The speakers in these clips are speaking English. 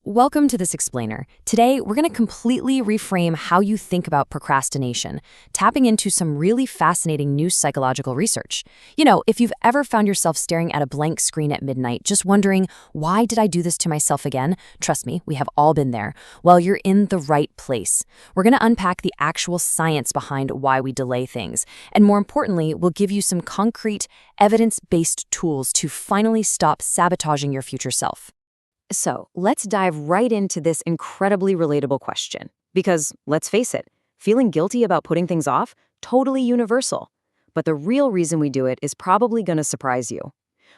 Welcome to this explainer. Today, we're going to completely reframe how you think about procrastination, tapping into some really fascinating new psychological research. If you've ever found yourself staring at a blank screen at midnight, just wondering, why did I do this to myself again? Trust me, we have all been there. Well, you're in the right place. We're going to unpack the actual science behind why we delay things. And more importantly, we'll give you some concrete, evidence-based tools to finally stop sabotaging your future self. So let's dive right into this incredibly relatable question. Because, let's face it, feeling guilty about putting things off, totally universal. But the real reason we do it is probably going to surprise you.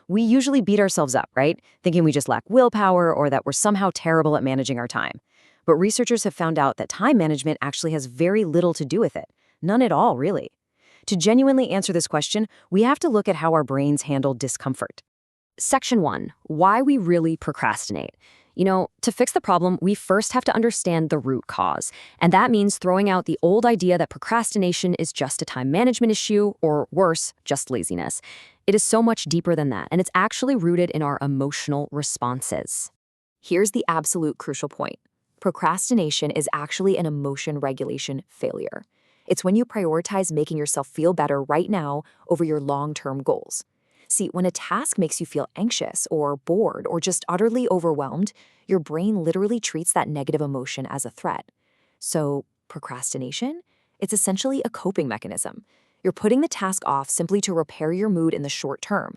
We usually beat ourselves up, right? Thinking we just lack willpower or that we're somehow terrible at managing our time. But researchers have found out that time management actually has very little to do with it. None at all, really. To genuinely answer this question, we have to look at how our brains handle discomfort. Section 1. Why we really procrastinate. To fix the problem, we first have to understand the root cause. And that means throwing out the old idea that procrastination is just a time management issue, or worse, just laziness. It is so much deeper than that, and it's actually rooted in our emotional responses. Here's the absolute crucial point. Procrastination is actually an emotion regulation failure. It's when you prioritize making yourself feel better right now over your long-term goals. See, when a task makes you feel anxious or bored or just utterly overwhelmed, your brain literally treats that negative emotion as a threat. So, procrastination? It's essentially a coping mechanism. You're putting the task off simply to repair your mood in the short term.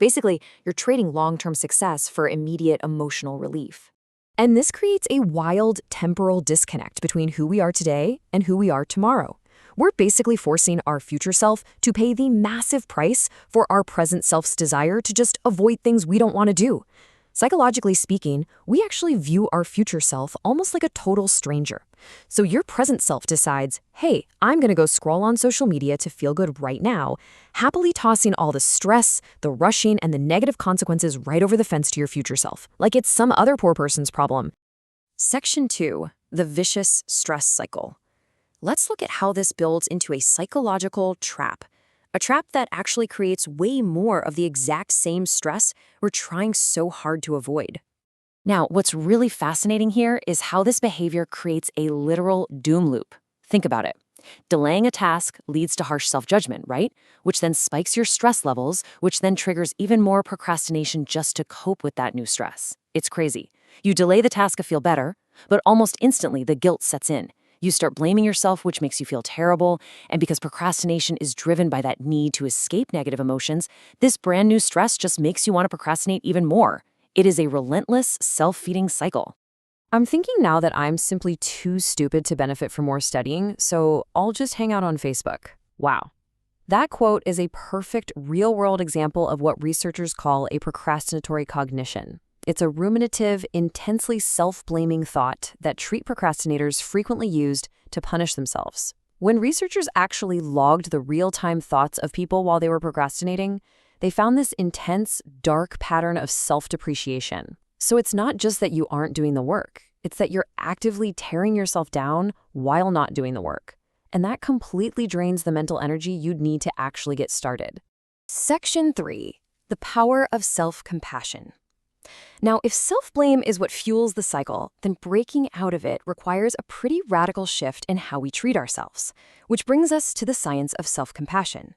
Basically, you're trading long-term success for immediate emotional relief. And this creates a wild temporal disconnect between who we are today and who we are tomorrow. We're basically forcing our future self to pay the massive price for our present self's desire to just avoid things we don't want to do. Psychologically speaking, we actually view our future self almost like a total stranger. So your present self decides, hey, I'm going to go scroll on social media to feel good right now, happily tossing all the stress, the rushing, and the negative consequences right over the fence to your future self, like it's some other poor person's problem. Section 2. The vicious stress cycle. Let's look at how this builds into a psychological trap. A trap that actually creates way more of the exact same stress we're trying so hard to avoid. Now, what's really fascinating here is how this behavior creates a literal doom loop. Think about it. Delaying a task leads to harsh self-judgment, right? Which then spikes your stress levels, which then triggers even more procrastination just to cope with that new stress. It's crazy. You delay the task to feel better, but almost instantly the guilt sets in. You start blaming yourself, which makes you feel terrible, and because procrastination is driven by that need to escape negative emotions, this brand new stress just makes you want to procrastinate even more. It is a relentless, self-feeding cycle. I'm thinking now that I'm simply too stupid to benefit from more studying, so I'll just hang out on Facebook. Wow. That quote is a perfect real-world example of what researchers call a procrastinatory cognition. It's a ruminative, intensely self-blaming thought that treat procrastinators frequently used to punish themselves. When researchers actually logged the real-time thoughts of people while they were procrastinating, they found this intense, dark pattern of self-depreciation. So it's not just that you aren't doing the work, it's that you're actively tearing yourself down while not doing the work. And that completely drains the mental energy you'd need to actually get started. Section 3. The power of self-compassion. Now, if self-blame is what fuels the cycle, then breaking out of it requires a pretty radical shift in how we treat ourselves, which brings us to the science of self-compassion.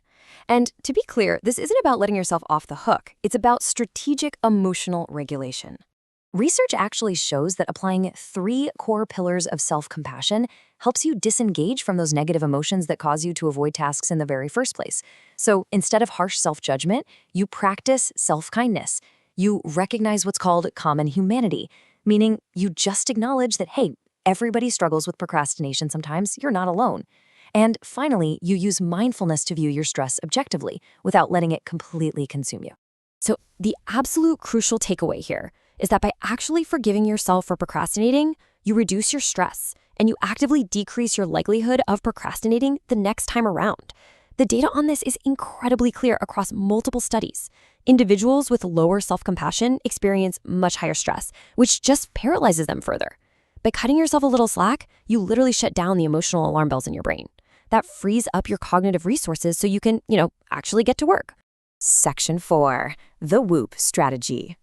And to be clear, this isn't about letting yourself off the hook. It's about strategic emotional regulation. Research actually shows that applying 3 core pillars of self-compassion helps you disengage from those negative emotions that cause you to avoid tasks in the very first place. So instead of harsh self-judgment, you practice self-kindness. You recognize what's called common humanity, meaning you just acknowledge that, hey, everybody struggles with procrastination sometimes, you're not alone. And finally, you use mindfulness to view your stress objectively without letting it completely consume you. So the absolute crucial takeaway here is that by actually forgiving yourself for procrastinating, you reduce your stress and you actively decrease your likelihood of procrastinating the next time around. The data on this is incredibly clear across multiple studies. Individuals with lower self-compassion experience much higher stress, which just paralyzes them further. By cutting yourself a little slack, you literally shut down the emotional alarm bells in your brain. That frees up your cognitive resources so you can, actually get to work. Section 4. The WHOOP strategy.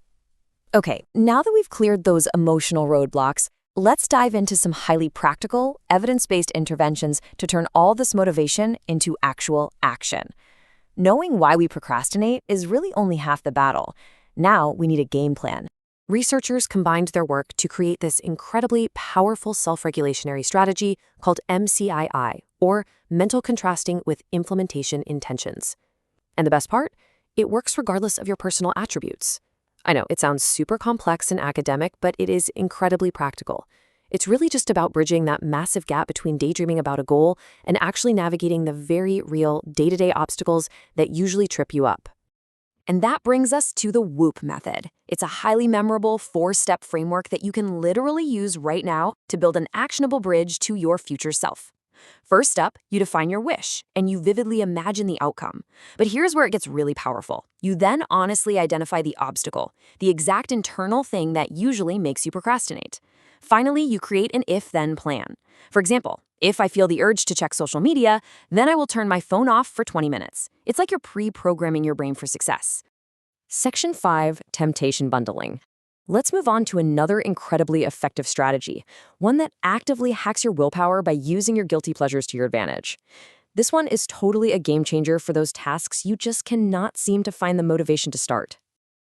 Okay, now that we've cleared those emotional roadblocks, let's dive into some highly practical, evidence-based interventions to turn all this motivation into actual action. Knowing why we procrastinate is really only half the battle. Now we need a game plan. Researchers combined their work to create this incredibly powerful self-regulationary strategy called MCII, or Mental Contrasting with Implementation Intentions. And the best part? It works regardless of your personal attributes. I know, it sounds super complex and academic, but it is incredibly practical. It's really just about bridging that massive gap between daydreaming about a goal and actually navigating the very real day-to-day obstacles that usually trip you up. And that brings us to the WHOOP method. It's a highly memorable 4-step framework that you can literally use right now to build an actionable bridge to your future self. First up, you define your wish, and you vividly imagine the outcome. But here's where it gets really powerful. You then honestly identify the obstacle, the exact internal thing that usually makes you procrastinate. Finally, you create an if-then plan. For example, if I feel the urge to check social media, then I will turn my phone off for 20 minutes. It's like you're pre-programming your brain for success. Section 5, Temptation Bundling. Let's move on to another incredibly effective strategy, one that actively hacks your willpower by using your guilty pleasures to your advantage. This one is totally a game changer for those tasks you just cannot seem to find the motivation to start.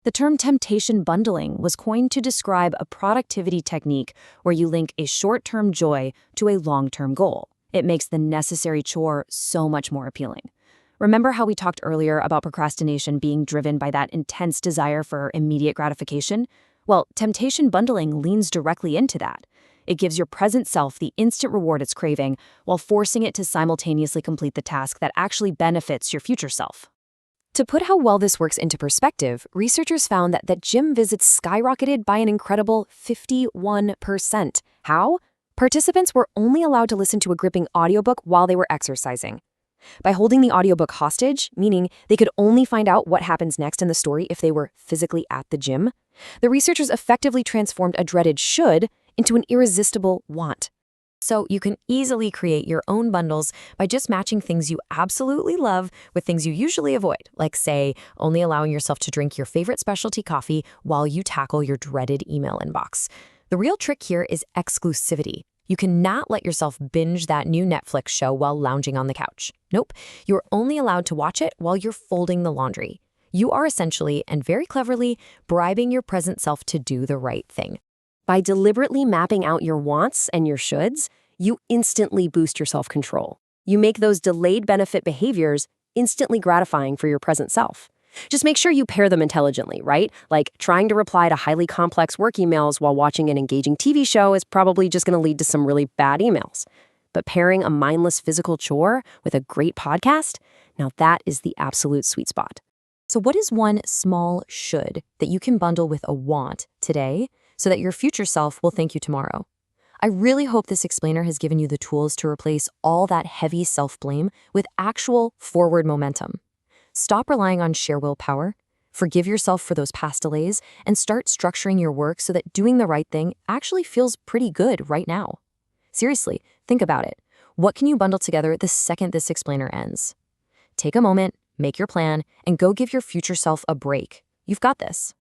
The term temptation bundling was coined to describe a productivity technique where you link a short-term joy to a long-term goal. It makes the necessary chore so much more appealing. Remember how we talked earlier about procrastination being driven by that intense desire for immediate gratification? Well, temptation bundling leans directly into that. It gives your present self the instant reward it's craving while forcing it to simultaneously complete the task that actually benefits your future self. To put how well this works into perspective, researchers found that gym visits skyrocketed by an incredible 51%. How? Participants were only allowed to listen to a gripping audiobook while they were exercising. By holding the audiobook hostage, meaning they could only find out what happens next in the story if they were physically at the gym, the researchers effectively transformed a dreaded should into an irresistible want. So you can easily create your own bundles by just matching things you absolutely love with things you usually avoid, like, say, only allowing yourself to drink your favorite specialty coffee while you tackle your dreaded email inbox. The real trick here is exclusivity. You cannot let yourself binge that new Netflix show while lounging on the couch. Nope, you're only allowed to watch it while you're folding the laundry. You are essentially, and very cleverly, bribing your present self to do the right thing. By deliberately mapping out your wants and your shoulds, you instantly boost your self-control. You make those delayed benefit behaviors instantly gratifying for your present self. Just make sure you pair them intelligently, right? Like trying to reply to highly complex work emails while watching an engaging TV show is probably just going to lead to some really bad emails. But pairing a mindless physical chore with a great podcast, now that is the absolute sweet spot. So what is one small should that you can bundle with a want today so that your future self will thank you tomorrow? I really hope this explainer has given you the tools to replace all that heavy self-blame with actual forward momentum. Stop relying on sheer willpower, forgive yourself for those past delays, and start structuring your work so that doing the right thing actually feels pretty good right now. Seriously, think about it. What can you bundle together the second this explainer ends? Take a moment, make your plan, and go give your future self a break. You've got this.